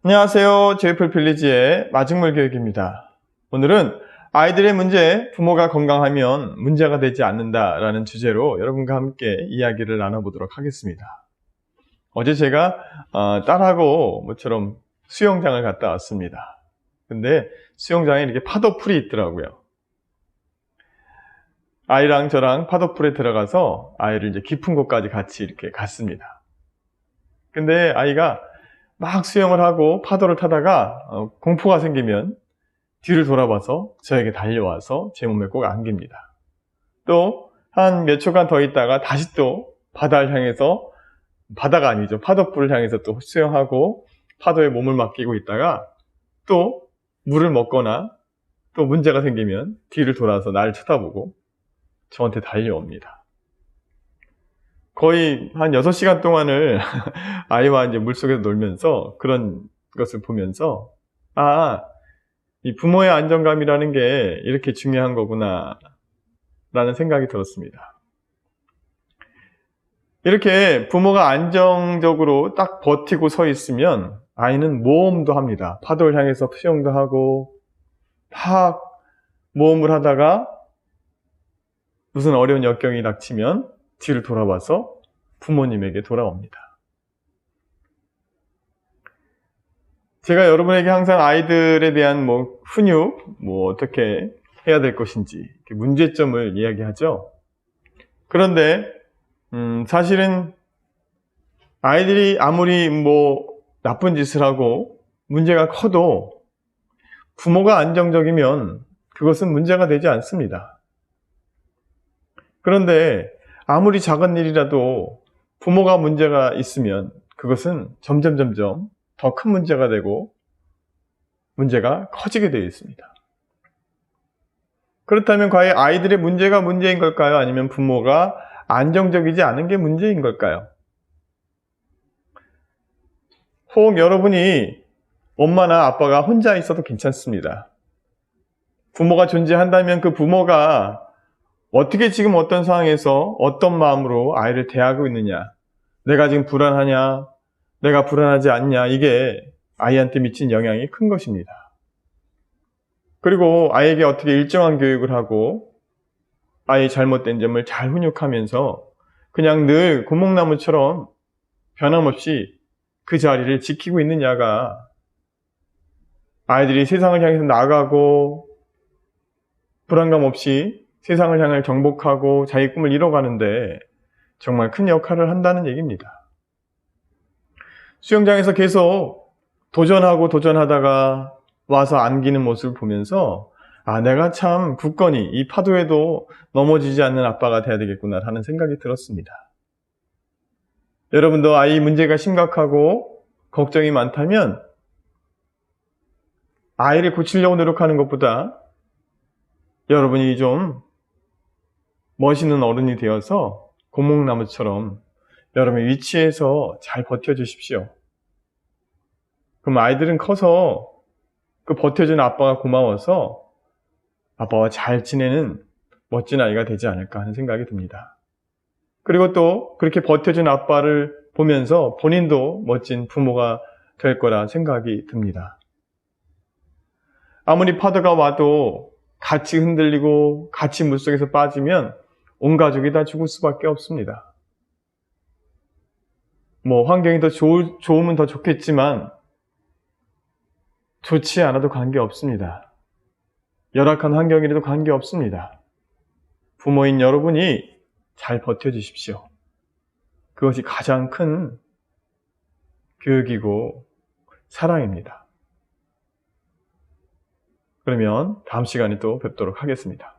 안녕하세요. 제이풀 필리지의 마중물 교육입니다. 오늘은 아이들의 문제, 부모가 건강하면 문제가 되지 않는다라는 주제로 여러분과 함께 이야기를 나눠보도록 하겠습니다. 어제 제가 딸하고 모처럼 수영장을 갔다 왔습니다. 근데 수영장에 이렇게 파도풀이 있더라고요. 아이랑 저랑 파도풀에 들어가서 아이를 이제 깊은 곳까지 같이 이렇게 갔습니다. 근데 아이가 막 수영을 하고 파도를 타다가 공포가 생기면 뒤를 돌아봐서 저에게 달려와서 제 몸에 꼭 안깁니다. 또 한 몇 초간 더 있다가 다시 또 바다를 향해서, 바다가 아니죠, 파도풀을 향해서 또 수영하고 파도에 몸을 맡기고 있다가 또 물을 먹거나 또 문제가 생기면 뒤를 돌아서 나를 쳐다보고 저한테 달려옵니다. 거의 한 6시간 동안을 아이와 이제 물속에서 놀면서 그런 것을 보면서, 이 부모의 안정감이라는 게 이렇게 중요한 거구나 라는 생각이 들었습니다. 이렇게 부모가 안정적으로 딱 버티고 서 있으면 아이는 모험도 합니다. 파도를 향해서 수영도 하고 막 모험을 하다가 무슨 어려운 역경이 닥치면 뒤를 돌아봐서 부모님에게 돌아옵니다. 제가 여러분에게 항상 아이들에 대한 훈육, 어떻게 해야 될 것인지 문제점을 이야기하죠. 그런데 사실은 아이들이 아무리 나쁜 짓을 하고 문제가 커도 부모가 안정적이면 그것은 문제가 되지 않습니다. 그런데 아무리 작은 일이라도 부모가 문제가 있으면 그것은 점점 더 큰 문제가 되고 문제가 커지게 되어 있습니다. 그렇다면 과연 아이들의 문제가 문제인 걸까요? 아니면 부모가 안정적이지 않은 게 문제인 걸까요? 혹 여러분이 엄마나 아빠가 혼자 있어도 괜찮습니다. 부모가 존재한다면 그 부모가 어떻게 지금 어떤 상황에서 어떤 마음으로 아이를 대하고 있느냐, 내가 지금 불안하냐, 내가 불안하지 않냐, 이게 아이한테 미친 영향이 큰 것입니다. 그리고 아이에게 어떻게 일정한 교육을 하고 아이의 잘못된 점을 잘 훈육하면서 그냥 늘 고목나무처럼 변함없이 그 자리를 지키고 있느냐가 아이들이 세상을 향해서 나가고 불안감 없이 세상을 향해 정복하고 자기 꿈을 이뤄가는데 정말 큰 역할을 한다는 얘기입니다. 수영장에서 계속 도전하다가 와서 안기는 모습을 보면서 내가 참 굳건히 이 파도에도 넘어지지 않는 아빠가 돼야 되겠구나 하는 생각이 들었습니다. 여러분도 아이 문제가 심각하고 걱정이 많다면 아이를 고치려고 노력하는 것보다 여러분이 좀 멋있는 어른이 되어서 고목나무처럼 여러분의 위치에서 잘 버텨주십시오. 그럼 아이들은 커서 그 버텨주는 아빠가 고마워서 아빠와 잘 지내는 멋진 아이가 되지 않을까 하는 생각이 듭니다. 그리고 또 그렇게 버텨준 아빠를 보면서 본인도 멋진 부모가 될 거라 생각이 듭니다. 아무리 파도가 와도 같이 흔들리고 같이 물속에서 빠지면 온 가족이 다 죽을 수밖에 없습니다. 환경이 더 좋으면 더 좋겠지만 좋지 않아도 관계없습니다. 열악한 환경이라도 관계없습니다. 부모인 여러분이 잘 버텨주십시오. 그것이 가장 큰 교육이고 사랑입니다. 그러면 다음 시간에 또 뵙도록 하겠습니다.